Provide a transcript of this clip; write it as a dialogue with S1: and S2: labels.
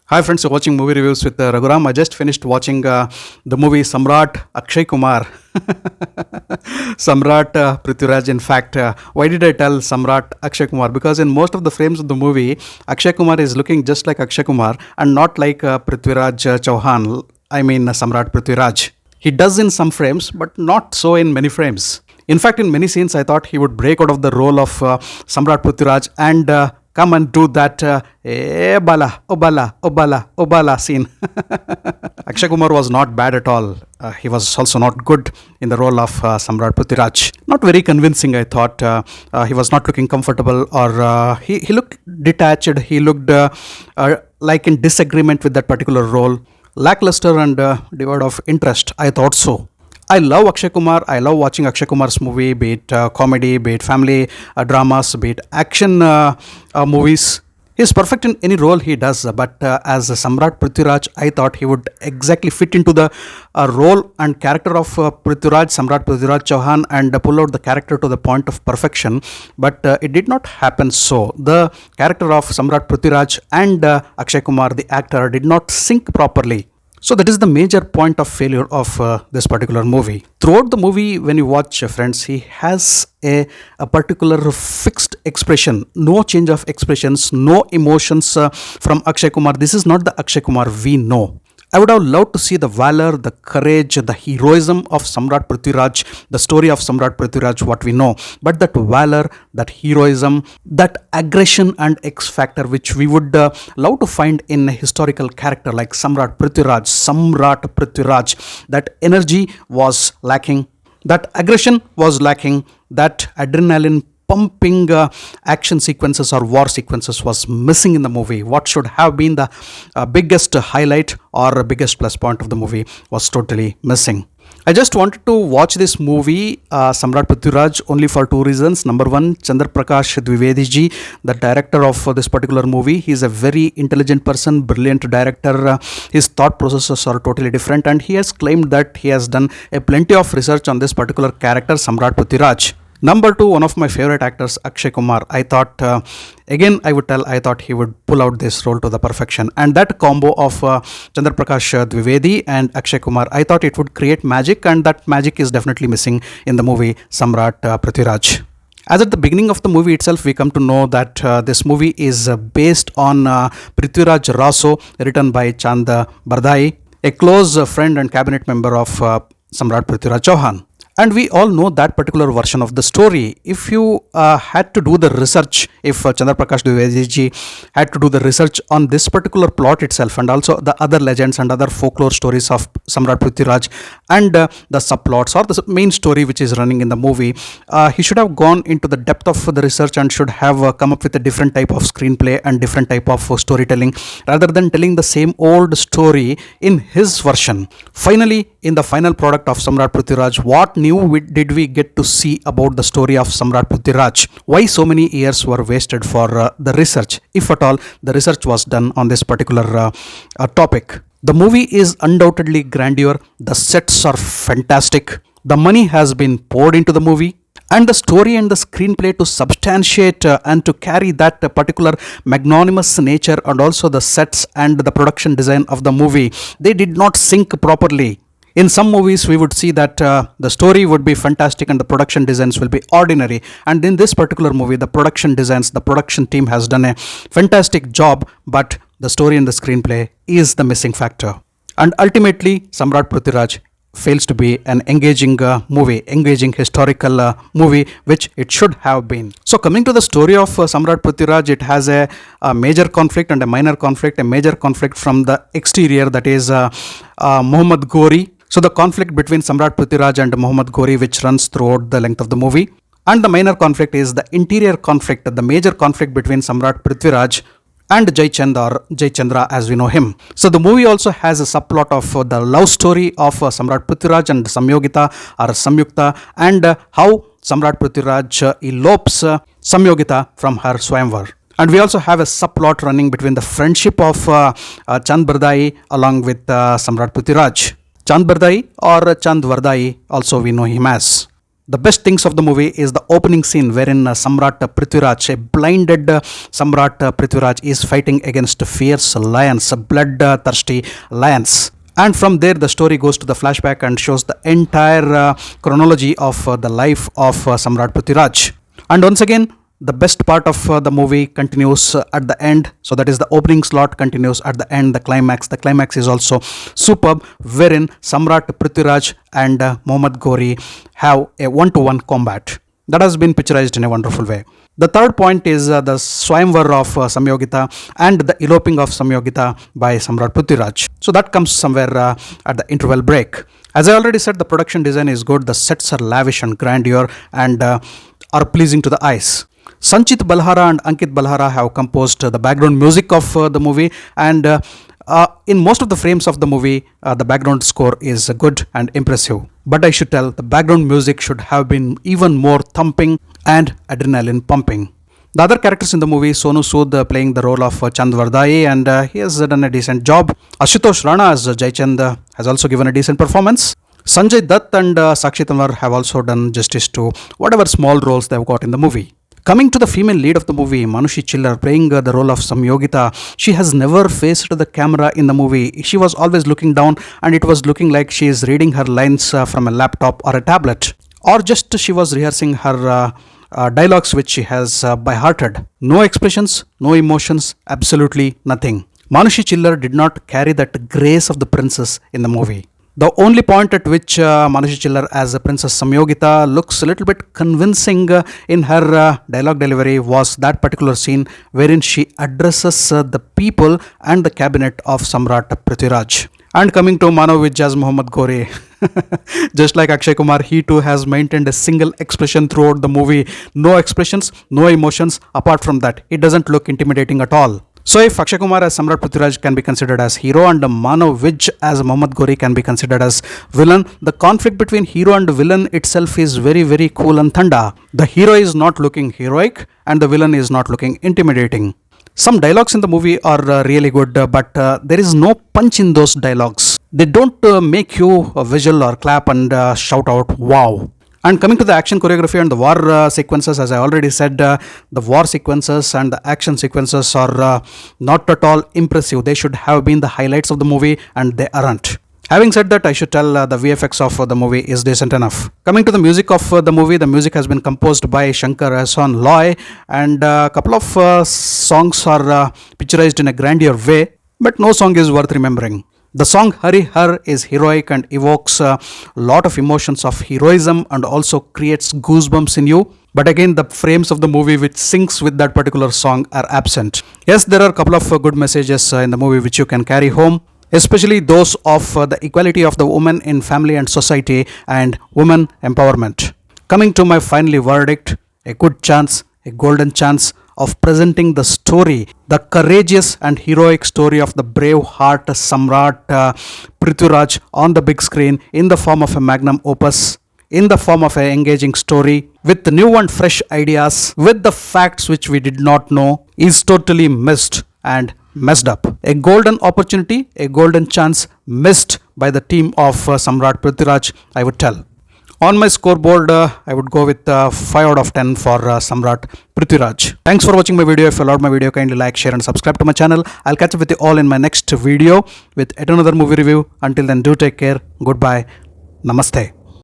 S1: Hi friends, you're watching movie reviews with Raghuram. I just finished watching the movie Samrat, AkshayKumar. Samrat, Prithviraj. In fact, why did I tell Samrat, AkshayKumar? Because in most of the frames of the movie, AkshayKumar is looking just like AkshayKumar and not like Prithviraj Chauhan. I mean Samrat Prithviraj. He does in some frames, but not so in many frames. In fact, in many scenes, I thought he would break out of the role of Samrat Prithviraj and come and do that bala, obala, obala, obala scene. Akshay Kumar was not bad at all. He was also not good in the role of Samrat Prithviraj. Not very convincing, I thought. He was not looking comfortable, or he looked detached. He looked like in disagreement with that particular role. Lackluster and devoid of interest, I thought so. I love Akshay Kumar. I love watching Akshay Kumar's movie, be it comedy, be it family dramas, be it action movies. He's perfect in any role he does, but as Samrat Prithviraj, I thought he would exactly fit into the role and character of Samrat Prithviraj Chauhan, and pull out the character to the point of perfection. But it did not happen so. The character of Samrat Prithviraj and Akshay Kumar, the actor, did not sync properly. So that is the major point of failure of this particular movie. Throughout the movie, when you watch, friends, he has a particular fixed expression, no change of expressions, no emotions from Akshay Kumar. This is not the Akshay Kumar we know. I would have loved to see the valor, the courage, the heroism of Samrat Prithviraj, the story of Samrat Prithviraj, what we know. But that valor, that heroism, that aggression and X factor, which we would love to find in a historical character like Samrat Prithviraj, that energy was lacking, that aggression was lacking, that adrenaline pumping action sequences or war sequences was missing in the movie. What should have been the biggest highlight or biggest plus point of the movie was totally missing. I just wanted to watch this movie, Samrat Prithviraj, only for two reasons. Number one, Chandra Prakash Dwivedi ji, the director of this particular movie. He is a very intelligent person, brilliant director. His thought processes are totally different, and he has claimed that he has done a plenty of research on this particular character, Samrat Prithviraj. Number two, one of my favorite actors, Akshay Kumar. I thought, I thought he would pull out this role to the perfection. And that combo of Chandra Prakash Dwivedi and Akshay Kumar, I thought it would create magic, and that magic is definitely missing in the movie Samrat Prithviraj. As at the beginning of the movie itself, we come to know that this movie is based on Prithviraj Raso, written by Chand Bardai, a close friend and cabinet member of Samrat Prithviraj Chauhan. And we all know that particular version of the story. If you had to do the research, if Chandra Prakash Dwivedi ji had to do the research on this particular plot itself, and also the other legends and other folklore stories of Samrat Prithviraj, and the subplots or the main story which is running in the movie, he should have gone into the depth of the research and should have come up with a different type of screenplay and different type of storytelling, rather than telling the same old story in his version. Finally, in the final product of Samrat Prithviraj, what new did we get to see about the story of Samrat Prithviraj? Why so many years were wasted for the research, if at all the research was done on this particular topic? The movie is undoubtedly grandeur. The sets are fantastic. The money has been poured into the movie, and the story and the screenplay to substantiate and to carry that particular magnanimous nature, and also the sets and the production design of the movie, they did not sync properly. In some movies, we would see that the story would be fantastic and the production designs will be ordinary. And in this particular movie, the production designs, the production team has done a fantastic job, but the story and the screenplay is the missing factor. And ultimately, Samrat Prithviraj fails to be an engaging movie, engaging historical movie, which it should have been. So coming to the story of Samrat Prithviraj, it has a major conflict and a minor conflict. A major conflict from the exterior, that is Muhammad Ghori. So the conflict between Samrat Prithviraj and Muhammad Ghori, which runs throughout the length of the movie. And the minor conflict is the interior conflict, the major conflict between Samrat Prithviraj and Jai Chandra as we know him. So the movie also has a subplot of the love story of Samrat Prithviraj and Samyogita or Samyukta, and how Samrat Prithviraj elopes Samyogita from her Swayamvar. And we also have a subplot running between the friendship of Chand Bardai along with Samrat Prithviraj. Chand Bardai or Chand Vardai, also we know him as. The best things of the movie is the opening scene wherein Samrat Prithviraj, a blinded Samrat Prithviraj, is fighting against fierce lions, blood-thirsty lions. And from there, the story goes to the flashback and shows the entire chronology of the life of Samrat Prithviraj. And once again, the best part of the movie continues at the end. So that is the opening slot continues at the end, the climax. The climax is also superb, wherein Samrat Prithviraj and Mohammad Ghori have a one-to-one combat. That has been picturized in a wonderful way. The third point is the Swayamvar of Samyogita and the eloping of Samyogita by Samrat Prithviraj. So that comes somewhere at the interval break. As I already said, the production design is good. The sets are lavish and grandeur and are pleasing to the eyes. Sanchit Balhara and Ankit Balhara have composed the background music of the movie, and in most of the frames of the movie, the background score is good and impressive. But I should tell, the background music should have been even more thumping and adrenaline pumping. The other characters in the movie, SonuSood playing the role of Chand Vardai, and he has done a decent job. Ashutosh Rana as Jaichand has also given a decent performance. SanjayDutt and SakshIkumar have also done justice to whatever small roles they've got in the movie. Coming to the female lead of the movie, ManushiChillar playing the role of Samyogita, she has never faced the camera in the movie. She was always looking down, and it was looking like she is reading her lines from a laptop or a tablet. Or just she was rehearsing her dialogues which she has by hearted. No expressions, no emotions, absolutely nothing. ManushiChillar did not carry that grace of the princess in the movie. The only point at which ManushiChillar as Princess Samyogita looks a little bit convincing in her dialogue delivery was that particular scene wherein she addresses the people and the cabinet of Samrat Prithviraj. And coming to Manav Vijay's Mohammad Ghori, just like AkshayKumar, he too has maintained a single expression throughout the movie. No expressions, no emotions. Apart from that, it doesn't look intimidating at all. So if AkshayKumar as Samrat Prithviraj can be considered as hero and Manav Vij as Mohammad Ghori can be considered as villain, the conflict between hero and villain itself is very, very cool and thanda. The hero is not looking heroic and the villain is not looking intimidating. Some dialogues in the movie are really good, but there is no punch in those dialogues. They don't make you visual or clap and shout out, wow. And coming to the action choreography and the war sequences, as I already said, the war sequences and the action sequences are not at all impressive. They should have been the highlights of the movie and they aren't. Having said that, I should tell the VFX of the movie is decent enough. Coming to the music of the movie, the music has been composed by Shankar Ehsan Loy, and a couple of songs are picturized in a grandeur way, but no song is worth remembering. The song Hari Har is heroic and evokes a lot of emotions of heroism and also creates goosebumps in you. But again, the frames of the movie which syncs with that particular song are absent. Yes, there are a couple of good messages in the movie which you can carry home, especially those of the equality of the woman in family and society and women empowerment. Coming to my final verdict, a good chance, a golden chance of presenting the story, the courageous and heroic story of the brave heart Samrat Prithviraj on the big screen in the form of a magnum opus, in the form of an engaging story with new and fresh ideas, with the facts which we did not know, is totally missed and messed up. A golden opportunity, a golden chance missed by the team of Samrat Prithviraj, I would tell. On my scoreboard, I would go with 5 out of 10 for Samrat Prithviraj. Thanks for watching my video. If you loved my video, kindly like, share and subscribe to my channel. I'll catch up with you all in my next video with yet another movie review. Until then, do take care. Goodbye. Namaste.